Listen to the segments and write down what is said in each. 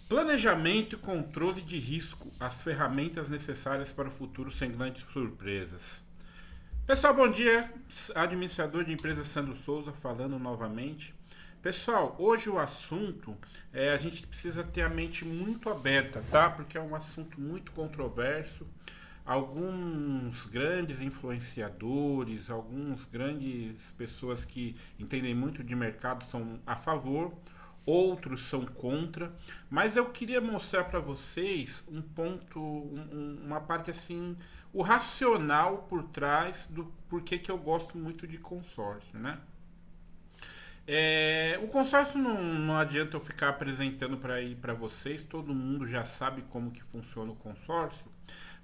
Planejamento e controle de risco, as ferramentas necessárias para o futuro sem grandes surpresas. Pessoal, bom dia. Administrador de empresa Sandro Souza falando novamente. Pessoal, hoje o assunto a gente precisa ter a mente muito aberta, tá? Porque é um assunto muito controverso. Alguns grandes influenciadores, alguns grandes pessoas que entendem muito de mercado são a favor, outros são contra, mas eu queria mostrar para vocês um ponto, uma parte assim, o racional por trás do porquê que eu gosto muito de consórcio, né? O consórcio não adianta eu ficar apresentando para vocês, todo mundo já sabe como que funciona o consórcio,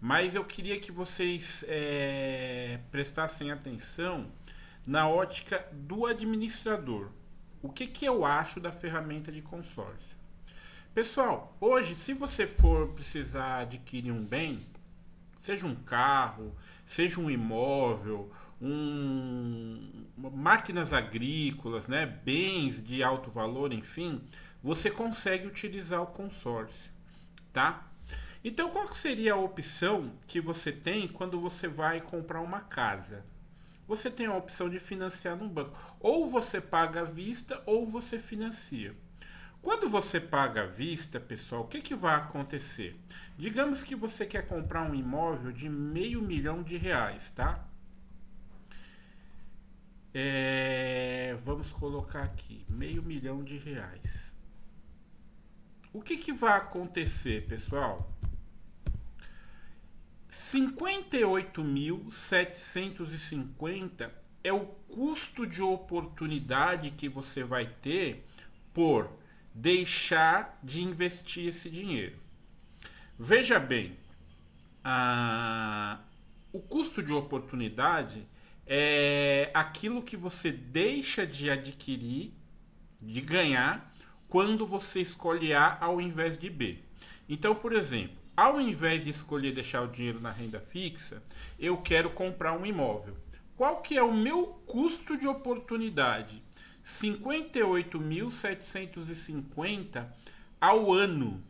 mas eu queria que vocês prestassem atenção na ótica do administrador. O que eu acho da ferramenta de consórcio? Pessoal, hoje, se você for precisar adquirir um bem, seja um carro, seja um imóvel, máquinas agrícolas, né, bens de alto valor, enfim, você consegue utilizar o consórcio, tá? Então, qual que seria a opção que você tem quando você vai comprar uma casa? Você tem a opção de financiar num banco. Ou você paga à vista ou você financia. Quando você paga à vista, pessoal, o que vai acontecer? Digamos que você quer comprar um imóvel de R$ 500.000, tá? Vamos colocar aqui, R$ 500.000. O que vai acontecer, pessoal? 58.750 é o custo de oportunidade que você vai ter por deixar de investir esse dinheiro. Veja bem, o custo de oportunidade é aquilo que você deixa de adquirir, de ganhar, quando você escolhe A ao invés de B. Então, por exemplo, ao invés de escolher deixar o dinheiro na renda fixa, eu quero comprar um imóvel. Qual que é o meu custo de oportunidade? 58.750 ao ano,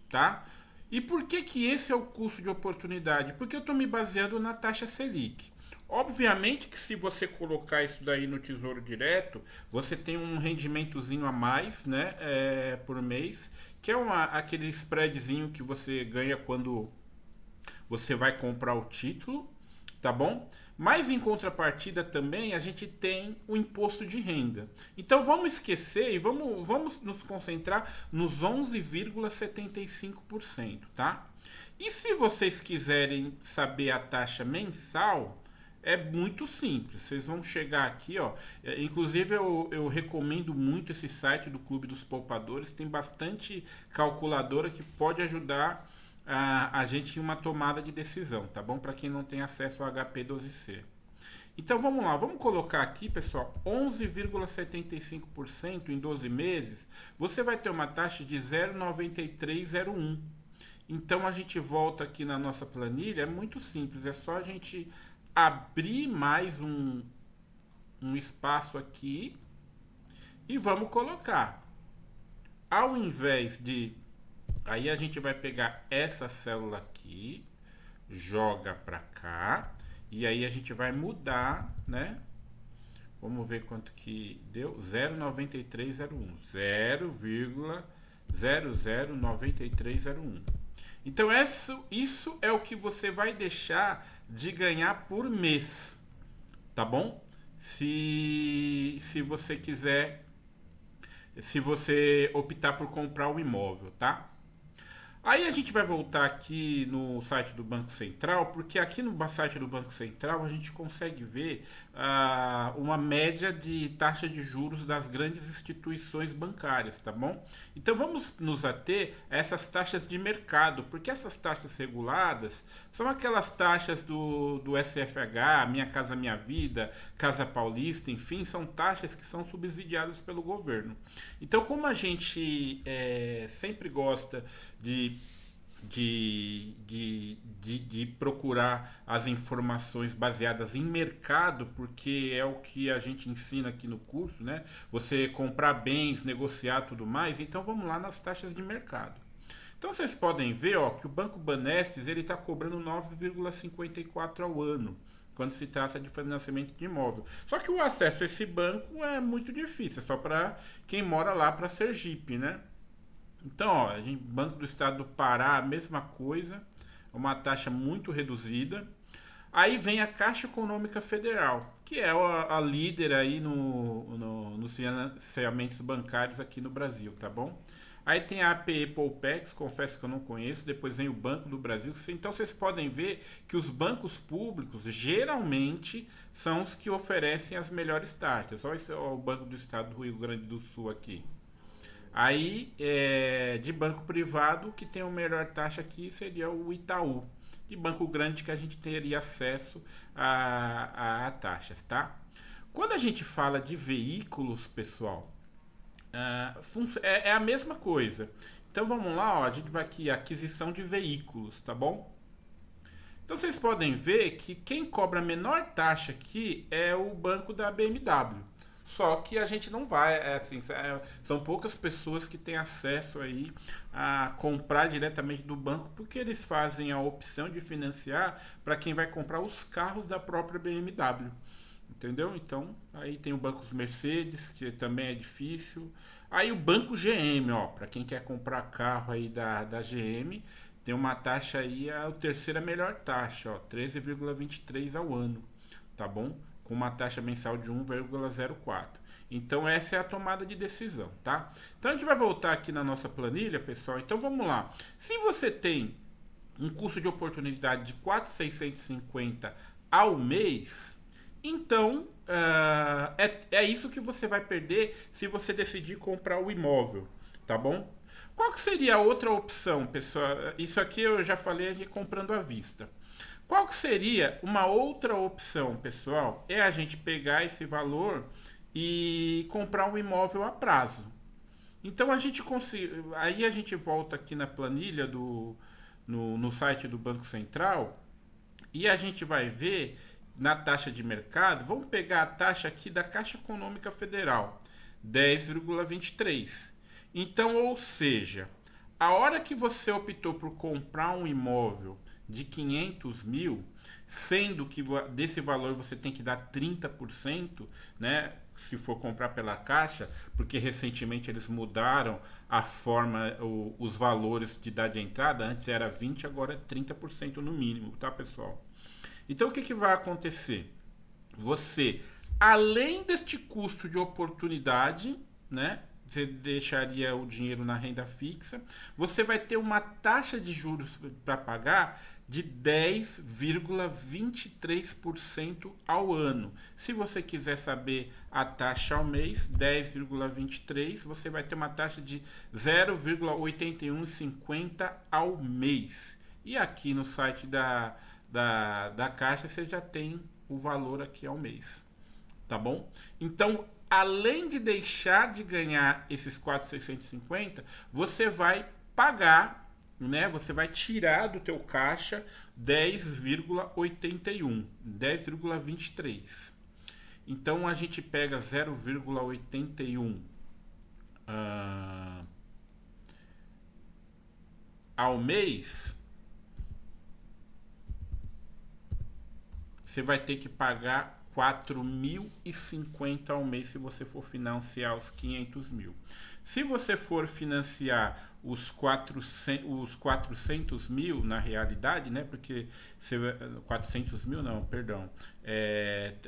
tá? E por que esse é o custo de oportunidade? Porque eu estou me baseando na taxa Selic. Obviamente que se você colocar isso daí no Tesouro Direto, você tem um rendimentozinho a mais, né, por mês, que é aquele spreadzinho que você ganha quando você vai comprar o título, tá bom? Mas em contrapartida também a gente tem o imposto de renda. Então vamos esquecer e vamos nos concentrar nos 11,75%, tá? E se vocês quiserem saber a taxa mensal, é muito simples. Vocês vão chegar aqui, ó. Inclusive eu recomendo muito esse site do Clube dos Poupadores. Tem bastante calculadora que pode ajudar a gente em uma tomada de decisão, tá bom? Para quem não tem acesso ao HP12C. Então vamos lá, vamos colocar aqui, pessoal, 11,75% em 12 meses. Você vai ter uma taxa de 0,9301. Então a gente volta aqui na nossa planilha, é muito simples, é só a gente abrir mais um espaço aqui e vamos colocar. Ao invés de... Aí a gente vai pegar essa célula aqui, joga para cá, e aí a gente vai mudar, né? Vamos ver quanto que deu. 0,9301. 0,009301. Então isso é o que você vai deixar de ganhar por mês, tá bom? Se você quiser, se você optar por comprar um imóvel, tá? Aí a gente vai voltar aqui no site do Banco Central, porque aqui no site do Banco Central a gente consegue ver uma média de taxa de juros das grandes instituições bancárias, tá bom? Então vamos nos ater a essas taxas de mercado, porque essas taxas reguladas são aquelas taxas do SFH, Minha Casa Minha Vida, Casa Paulista, enfim, são taxas que são subsidiadas pelo governo. Então, como a gente sempre gosta de procurar as informações baseadas em mercado, porque é o que a gente ensina aqui no curso, né? Você comprar bens, negociar tudo mais. Então vamos lá nas taxas de mercado. Então vocês podem ver, ó, que o Banco Banestes ele está cobrando 9,54 ao ano quando se trata de financiamento de imóvel. Só que o acesso a esse banco é muito difícil, é só para quem mora lá para Sergipe, né? Então, ó, Banco do Estado do Pará, a mesma coisa, uma taxa muito reduzida. Aí vem a Caixa Econômica Federal, que é a líder aí nos financiamentos bancários aqui no Brasil, tá bom? Aí tem a APE Poupex, confesso que eu não conheço, depois vem o Banco do Brasil. Então vocês podem ver que os bancos públicos geralmente são os que oferecem as melhores taxas. Olha o Banco do Estado do Rio Grande do Sul aqui. Aí, de banco privado, que tem a melhor taxa aqui seria o Itaú. De banco grande que a gente teria acesso a taxas, tá? Quando a gente fala de veículos, pessoal, é a mesma coisa. Então vamos lá, ó, a gente vai aqui, aquisição de veículos, tá bom? Então vocês podem ver que quem cobra a menor taxa aqui é o banco da BMW. Só que a gente não vai, são poucas pessoas que têm acesso aí a comprar diretamente do banco, porque eles fazem a opção de financiar para quem vai comprar os carros da própria BMW. Entendeu? Então, aí tem o Banco Mercedes, que também é difícil. Aí o Banco GM, ó, para quem quer comprar carro aí da GM, tem uma taxa aí, a terceira melhor taxa, ó, 13,23 ao ano, tá bom? Com uma taxa mensal de 1,04. Então essa é a tomada de decisão, tá? Então a gente vai voltar aqui na nossa planilha, pessoal. Então vamos lá. Se você tem um custo de oportunidade de 4.650 ao mês, então é isso que você vai perder se você decidir comprar o imóvel, tá bom? Qual que seria a outra opção, pessoal? Isso aqui eu já falei de comprando à vista. Qual que seria uma outra opção, pessoal? É a gente pegar esse valor e comprar um imóvel a prazo. Então aí a gente volta aqui na planilha no site do Banco Central e a gente vai ver na taxa de mercado, vamos pegar a taxa aqui da Caixa Econômica Federal, 10,23. Então, ou seja, a hora que você optou por comprar um imóvel de 500 mil, sendo que desse valor você tem que dar 30%, né? Se for comprar pela Caixa, porque recentemente eles mudaram a forma, os valores de dar de entrada, antes era 20%, agora é 30% no mínimo, tá, pessoal? Então o que vai acontecer? Você, além deste custo de oportunidade, né? Você deixaria o dinheiro na renda fixa, você vai ter uma taxa de juros para pagar de 10,23% ao ano. Se você quiser saber a taxa ao mês, 10,23%, você vai ter uma taxa de 0,8150 ao mês. E aqui no site da Caixa você já tem o valor aqui ao mês, tá bom? Então, além de deixar de ganhar esses 4.650, você vai pagar, né? Você vai tirar do teu caixa 10,81, 10,23. Então a gente pega 0,81 ao mês, você vai ter que pagar 4.050 ao mês se você for financiar os 500 mil. Se você for financiar os 400 mil, na realidade, né? Porque 400 mil não, perdão.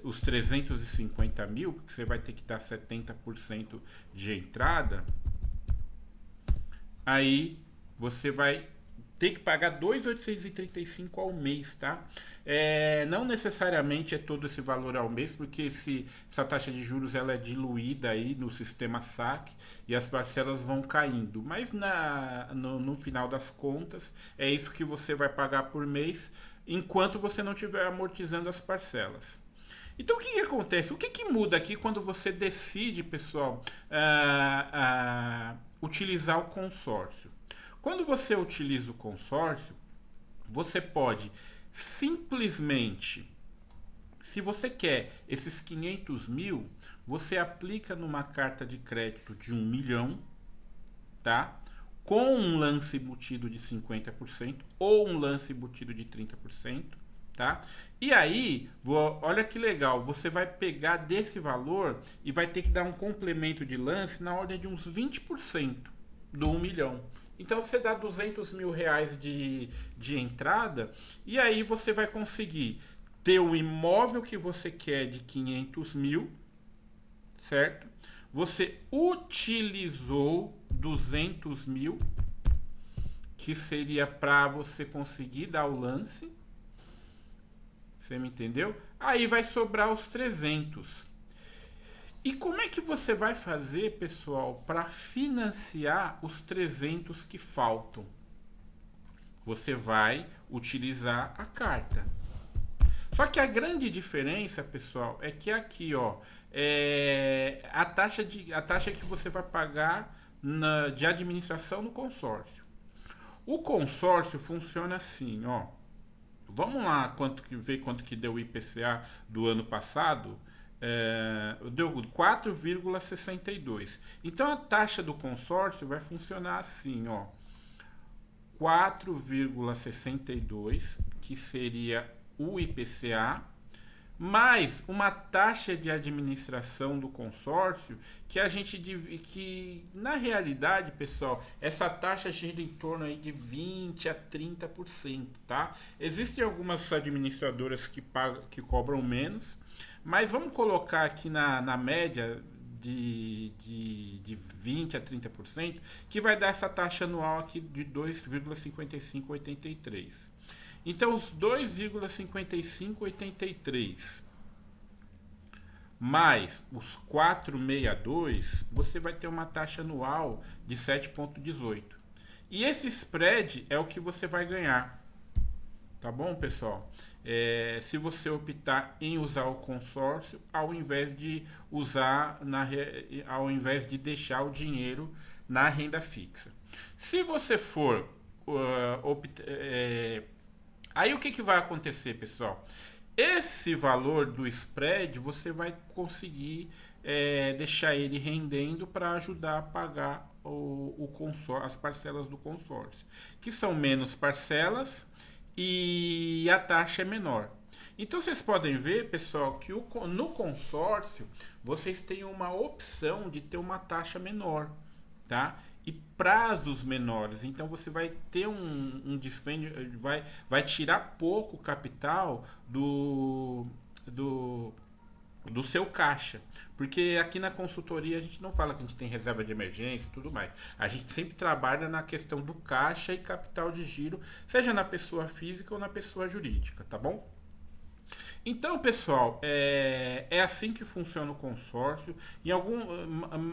Os 350 mil, porque você vai ter que dar 70% de entrada. Aí você vai ter que pagar 2.835 ao mês, tá? Não necessariamente é todo esse valor ao mês, porque essa taxa de juros ela é diluída aí no sistema SAC e as parcelas vão caindo. Mas no final das contas, é isso que você vai pagar por mês, enquanto você não estiver amortizando as parcelas. Então o que acontece? O que muda aqui quando você decide, pessoal, utilizar o consórcio? Quando você utiliza o consórcio, você pode simplesmente, se você quer esses 500 mil, você aplica numa carta de crédito de 1 milhão, tá? com um lance embutido de 50% ou um lance embutido de 30%, tá? E aí, olha que legal, você vai pegar desse valor e vai ter que dar um complemento de lance na ordem de uns 20% do 1 milhão. Então você dá 200 mil reais de entrada e aí você vai conseguir ter o imóvel que você quer de 500 mil, certo? Você utilizou 200 mil, que seria para você conseguir dar o lance. Você me entendeu? Aí vai sobrar os 300. E como é que você vai fazer, pessoal, para financiar os 300 que faltam? Você vai utilizar a carta. Só que a grande diferença, pessoal, é que aqui, ó, a taxa que você vai pagar de administração no consórcio. O consórcio funciona assim, ó. Vamos lá ver quanto que deu o IPCA do ano passado. Deu 4,62. Então a taxa do consórcio vai funcionar assim, ó. 4,62, que seria o IPCA, mais uma taxa de administração do consórcio que na realidade, pessoal, essa taxa gira em torno aí de 20 a 30%, tá? Existem algumas administradoras que cobram menos, mas vamos colocar aqui na média de 20 a 30%, que vai dar essa taxa anual aqui de 2,5583. Então, os 2,5583 mais os 462, você vai ter uma taxa anual de 7,18. E esse spread é o que você vai ganhar. Tá bom, pessoal? Se você optar em usar o consórcio, ao invés de deixar o dinheiro na renda fixa. Se você for aí o que vai acontecer, pessoal? Esse valor do spread você vai conseguir deixar ele rendendo para ajudar a pagar as parcelas do consórcio, que são menos parcelas e a taxa é menor. Então vocês podem ver, pessoal, que no consórcio vocês têm uma opção de ter uma taxa menor, tá? E prazos menores. Então você vai ter um dispêndio, vai tirar pouco capital do seu caixa. Porque aqui na consultoria a gente não fala que a gente tem reserva de emergência e tudo mais. A gente sempre trabalha na questão do caixa e capital de giro, seja na pessoa física ou na pessoa jurídica, tá bom? Então, pessoal, é assim que funciona o consórcio. Em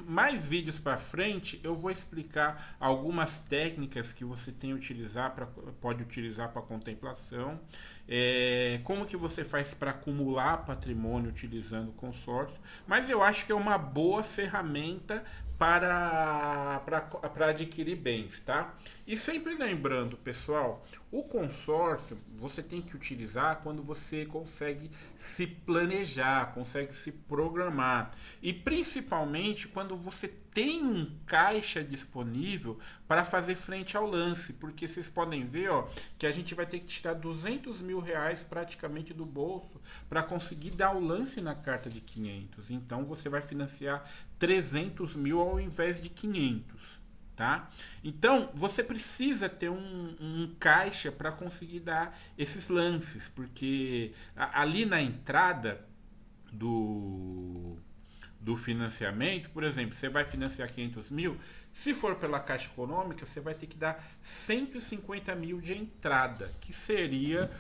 mais vídeos para frente, eu vou explicar algumas técnicas que você pode utilizar para contemplação, como que você faz para acumular patrimônio utilizando o consórcio. Mas eu acho que é uma boa ferramenta para adquirir bens, tá? E sempre lembrando, pessoal, o consórcio você tem que utilizar quando você consegue se planejar, consegue se programar e principalmente quando você tem um caixa disponível para fazer frente ao lance, porque vocês podem ver, ó, que a gente vai ter que tirar 200 mil reais praticamente do bolso para conseguir dar o lance na carta de 500. Então você vai financiar 300 mil ao invés de 500. Tá? Então você precisa ter um caixa para conseguir dar esses lances, porque ali na entrada do financiamento, por exemplo, você vai financiar 500 mil, se for pela Caixa Econômica, você vai ter que dar 150 mil de entrada, que seria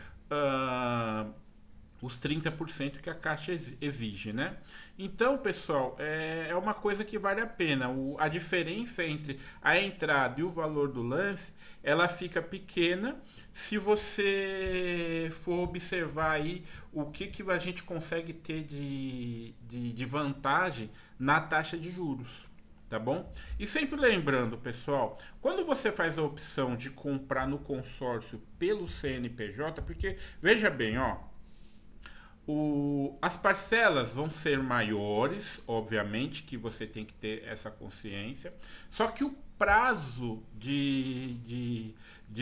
os 30% que a Caixa exige, né? Então, pessoal, é uma coisa que vale a pena. A diferença entre a entrada e o valor do lance, ela fica pequena se você for observar aí o que a gente consegue ter de vantagem na taxa de juros. Tá bom? E sempre lembrando, pessoal, quando você faz a opção de comprar no consórcio pelo CNPJ, porque, veja bem, ó, as parcelas vão ser maiores, obviamente, que você tem que ter essa consciência. Só que o prazo de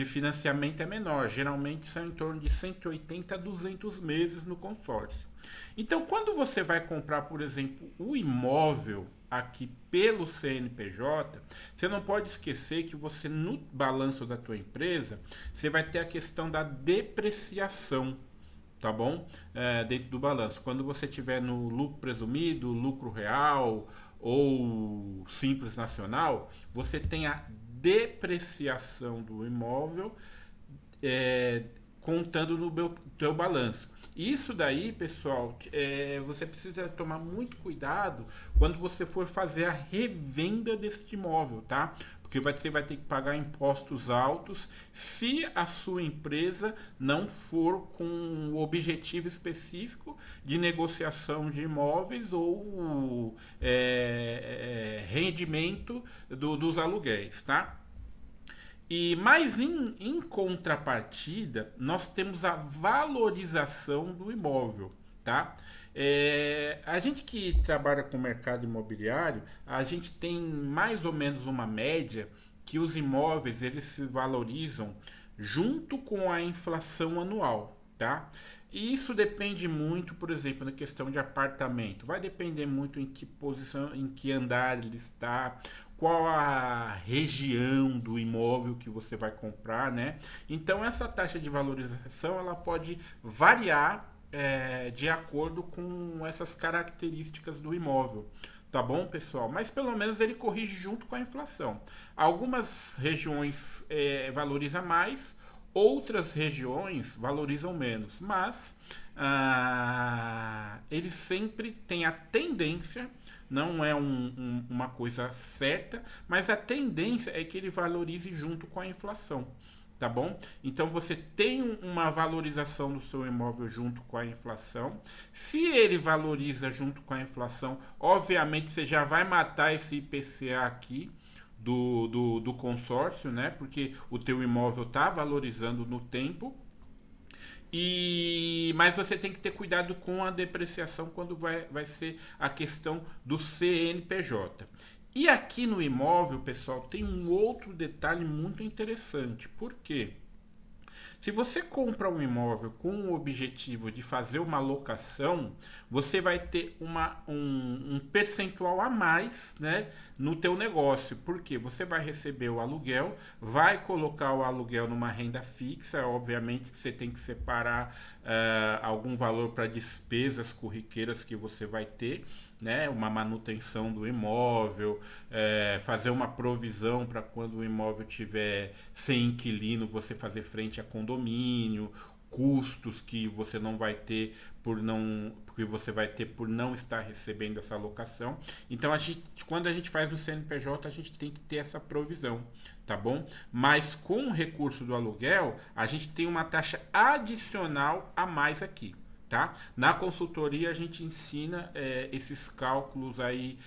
financiamento é menor. Geralmente são em torno de 180 a 200 meses no consórcio. Então, quando você vai comprar, por exemplo, o imóvel aqui pelo CNPJ, você não pode esquecer que você, no balanço da tua empresa, você vai ter a questão da depreciação, tá bom? Dentro do balanço. Quando você tiver no lucro presumido, lucro real ou simples nacional, você tem a depreciação do imóvel contando no teu balanço. Isso daí, pessoal, você precisa tomar muito cuidado quando você for fazer a revenda deste imóvel, tá? Porque você vai ter que pagar impostos altos se a sua empresa não for com um objetivo específico de negociação de imóveis ou rendimento dos aluguéis, tá? Mas em contrapartida, nós temos a valorização do imóvel, tá? A gente que trabalha com o mercado imobiliário, a gente tem mais ou menos uma média que os imóveis eles se valorizam junto com a inflação anual, tá? E isso depende muito, por exemplo, na questão de apartamento. Vai depender muito em que posição, em que andar ele está, qual a região do imóvel que você vai comprar, né? Então essa taxa de valorização ela pode variar de acordo com essas características do imóvel. Tá bom, pessoal? Mas pelo menos ele corrige junto com a inflação. Algumas regiões valorizam mais, outras regiões valorizam menos, mas ele sempre tem a tendência, não é uma coisa certa, mas a tendência é que ele valorize junto com a inflação. Tá bom? Então você tem uma valorização do seu imóvel junto com a inflação. Se ele valoriza junto com a inflação, obviamente você já vai matar esse IPCA aqui do consórcio, né? Porque o teu imóvel está valorizando no tempo. Mas você tem que ter cuidado com a depreciação quando vai ser a questão do CNPJ. E aqui no imóvel, pessoal, tem um outro detalhe muito interessante. Por quê? Se você compra um imóvel com o objetivo de fazer uma locação, você vai ter um percentual a mais, né, no teu negócio. Porque você vai receber o aluguel, vai colocar o aluguel numa renda fixa. Obviamente que você tem que separar algum valor para despesas corriqueiras que você vai ter, né, uma manutenção do imóvel, fazer uma provisão para quando o imóvel tiver sem inquilino, você fazer frente a condomínio, custos que você não vai ter porque você vai ter por não estar recebendo essa locação. Então quando a gente faz no CNPJ, a gente tem que ter essa provisão, tá bom? Mas com o recurso do aluguel, a gente tem uma taxa adicional a mais aqui. Tá? Na consultoria a gente ensina esses cálculos aí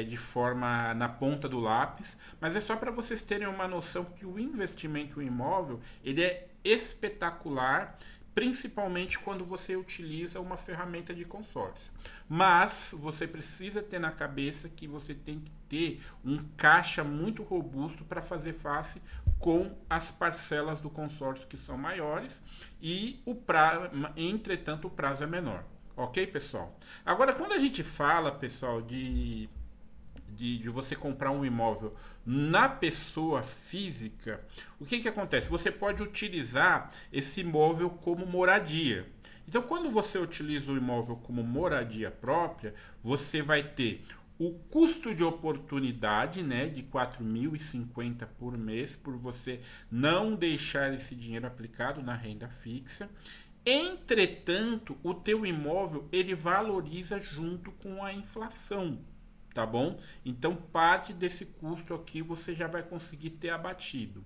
de forma na ponta do lápis, mas é só para vocês terem uma noção que o investimento em imóvel ele é espetacular, principalmente quando você utiliza uma ferramenta de consórcio. Mas você precisa ter na cabeça que você tem que ter um caixa muito robusto para fazer face com as parcelas do consórcio que são maiores e entretanto, o prazo é menor. Ok, pessoal? Agora, quando a gente fala, pessoal, de você comprar um imóvel na pessoa física, o que acontece? Você pode utilizar esse imóvel como moradia. Então, quando você utiliza o imóvel como moradia própria, você vai ter o custo de oportunidade, né, de R$ 4.050 por mês, por você não deixar esse dinheiro aplicado na renda fixa. Entretanto, o teu imóvel ele valoriza junto com a inflação. Tá bom? Então, parte desse custo aqui você já vai conseguir ter abatido.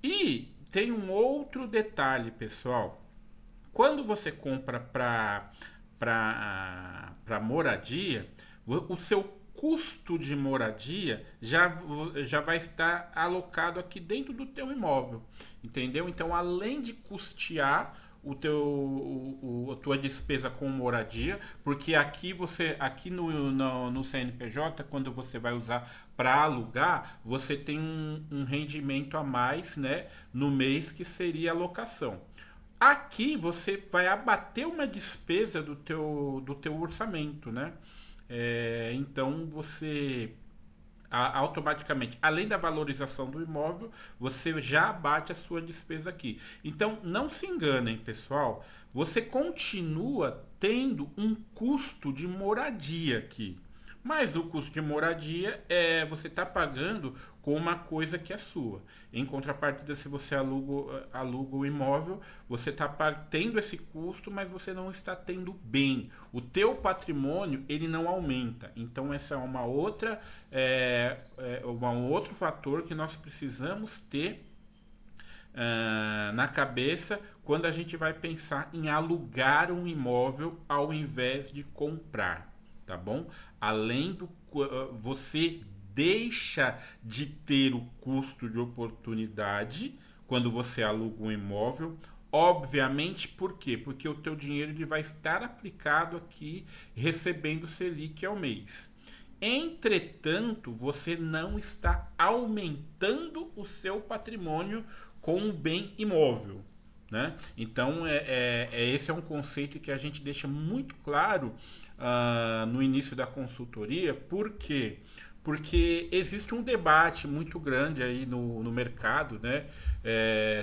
E tem um outro detalhe, pessoal. Quando você compra para moradia, o seu custo de moradia já vai estar alocado aqui dentro do teu imóvel. Entendeu? Então, além de custear a tua despesa com moradia, porque aqui no CNPJ, quando você vai usar para alugar, você tem um rendimento a mais, né, no mês, que seria a locação. Aqui você vai abater uma despesa do teu orçamento, né? Então você automaticamente, além da valorização do imóvel, você já abate a sua despesa aqui. Então, não se enganem, pessoal, você continua tendo um custo de moradia aqui. Mas o custo de moradia você está pagando com uma coisa que é sua. Em contrapartida, se você aluga o imóvel, você está tendo esse custo, mas você não está tendo bem. O teu patrimônio ele não aumenta. Então essa é um outro fator que nós precisamos ter na cabeça quando a gente vai pensar em alugar um imóvel ao invés de comprar. Tá bom? Além do você deixa de ter o custo de oportunidade quando você aluga um imóvel. Obviamente, por quê? Porque o teu dinheiro ele vai estar aplicado aqui, recebendo Selic ao mês. Entretanto, você não está aumentando o seu patrimônio com um bem imóvel. Né? Então, esse é um conceito que a gente deixa muito claro no início da consultoria. Por quê? Porque existe um debate muito grande aí no mercado, né?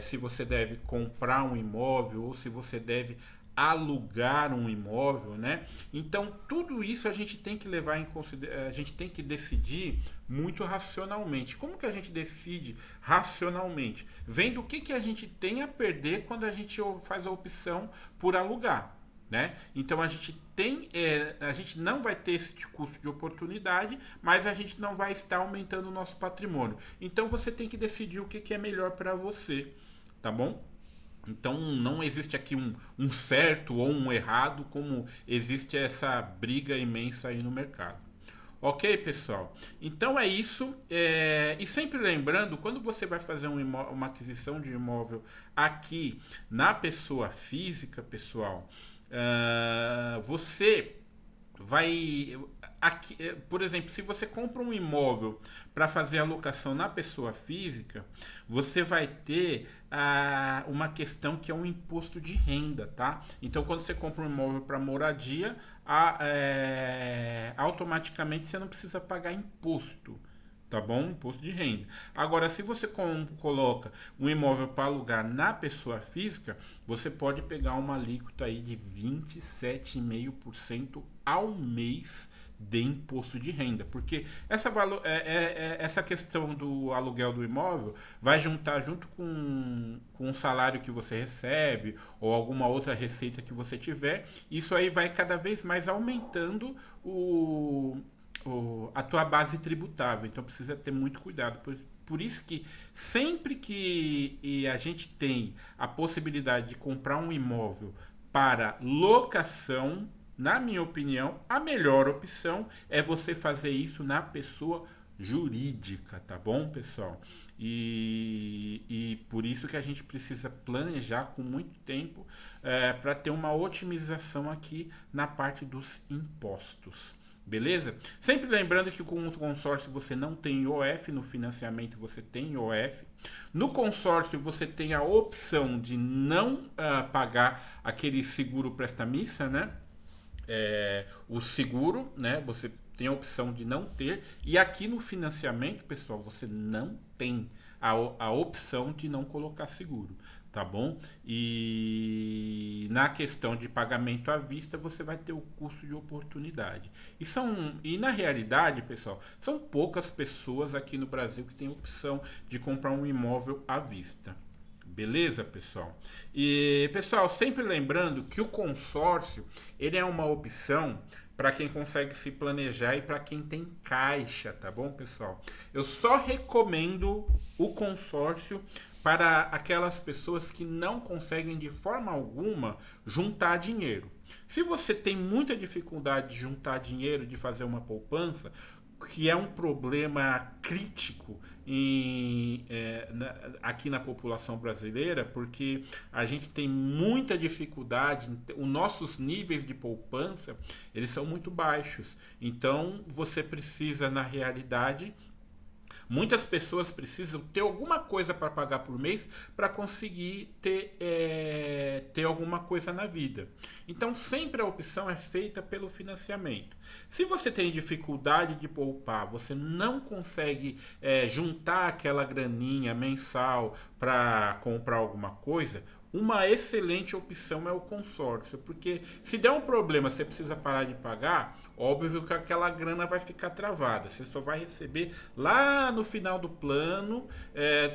Se você deve comprar um imóvel ou se você deve alugar um imóvel, né? Então tudo isso a gente tem que levar em consideração, a gente tem que decidir muito racionalmente. Como que a gente decide racionalmente? Vendo o que a gente tem a perder quando a gente faz a opção por alugar. Né? Então a gente não vai ter esse custo de oportunidade, mas a gente não vai estar aumentando o nosso patrimônio. Então você tem que decidir o que é melhor para você, tá bom? Então não existe aqui um certo ou um errado, como existe essa briga imensa aí no mercado. Ok, pessoal? Então é isso. E sempre lembrando, quando você vai fazer uma aquisição de imóvel aqui na pessoa física, pessoal, você vai aqui, por exemplo, se você compra um imóvel para fazer a locação na pessoa física, você vai ter uma questão que é um imposto de renda, tá? Então, quando você compra um imóvel para moradia, automaticamente você não precisa pagar imposto. Tá bom? Imposto de renda. Agora, se você coloca um imóvel para alugar na pessoa física, você pode pegar uma alíquota aí de 27,5% ao mês de imposto de renda, porque essa questão do aluguel do imóvel vai juntar junto com o salário que você recebe ou alguma outra receita que você tiver. Isso aí vai cada vez mais aumentando a tua base tributável. Então precisa ter muito cuidado. Por isso que sempre que a gente tem a possibilidade de comprar um imóvel para locação, na minha opinião, a melhor opção é você fazer isso na pessoa jurídica, tá bom, pessoal? E por isso que a gente precisa planejar com muito tempo para ter uma otimização aqui na parte dos impostos. Beleza? Sempre lembrando que com o consórcio você não tem IOF, no financiamento você tem IOF. No consórcio você tem a opção de não pagar aquele seguro presta-missa, né? O seguro, né? Você tem a opção de não ter. E aqui no financiamento, pessoal, você não tem a opção de não colocar seguro, tá bom? E na questão de pagamento à vista, você vai ter o custo de oportunidade. E na realidade, pessoal, são poucas pessoas aqui no Brasil que têm a opção de comprar um imóvel à vista. Beleza, pessoal? E, pessoal, sempre lembrando que o consórcio, ele é uma opção para quem consegue se planejar e para quem tem caixa, tá bom, pessoal? Eu só recomendo o consórcio para aquelas pessoas que não conseguem de forma alguma juntar dinheiro. Se você tem muita dificuldade de juntar dinheiro, de fazer uma poupança, que é um problema crítico aqui na população brasileira, porque a gente tem muita dificuldade, os nossos níveis de poupança, eles são muito baixos. Então, você precisa, na realidade, muitas pessoas precisam ter alguma coisa para pagar por mês para conseguir ter alguma coisa na vida. Então, sempre a opção é feita pelo financiamento. Se você tem dificuldade de poupar, você não consegue juntar aquela graninha mensal para comprar alguma coisa, uma excelente opção é o consórcio, porque se der um problema, você precisa parar de pagar, óbvio que aquela grana vai ficar travada. Você só vai receber lá no final do plano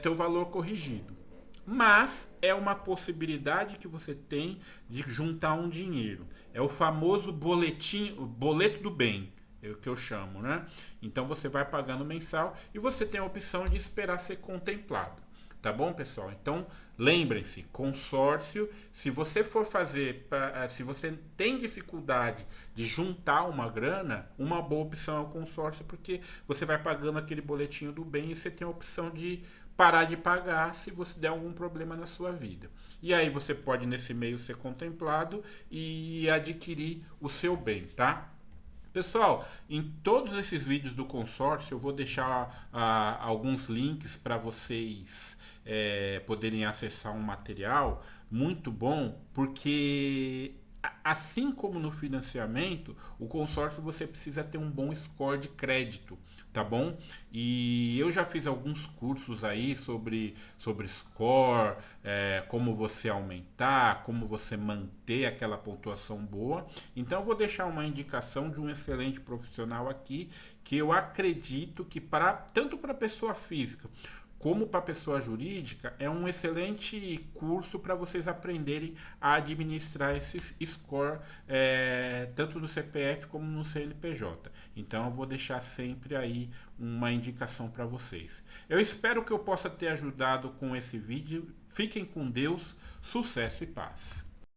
teu valor corrigido. Mas é uma possibilidade que você tem de juntar um dinheiro. É o famoso boleto do bem, é o que eu chamo, né? Então você vai pagando mensal e você tem a opção de esperar ser contemplado. Tá bom, pessoal? Então, lembrem-se, consórcio, se você for fazer, se você tem dificuldade de juntar uma grana, uma boa opção é o consórcio, porque você vai pagando aquele boletinho do bem e você tem a opção de parar de pagar se você der algum problema na sua vida. E aí você pode, nesse meio, ser contemplado e adquirir o seu bem, tá? Pessoal, em todos esses vídeos do consórcio eu vou deixar alguns links para vocês poderem acessar um material muito bom, porque assim como no financiamento, o consórcio você precisa ter um bom score de crédito, tá bom? E eu já fiz alguns cursos aí sobre score, como você aumentar, como você manter aquela pontuação boa. Então eu vou deixar uma indicação de um excelente profissional aqui, que eu acredito que tanto para pessoa física como para pessoa jurídica, é um excelente curso para vocês aprenderem a administrar esse score, tanto no CPF como no CNPJ. Então eu vou deixar sempre aí uma indicação para vocês. Eu espero que eu possa ter ajudado com esse vídeo. Fiquem com Deus, sucesso e paz.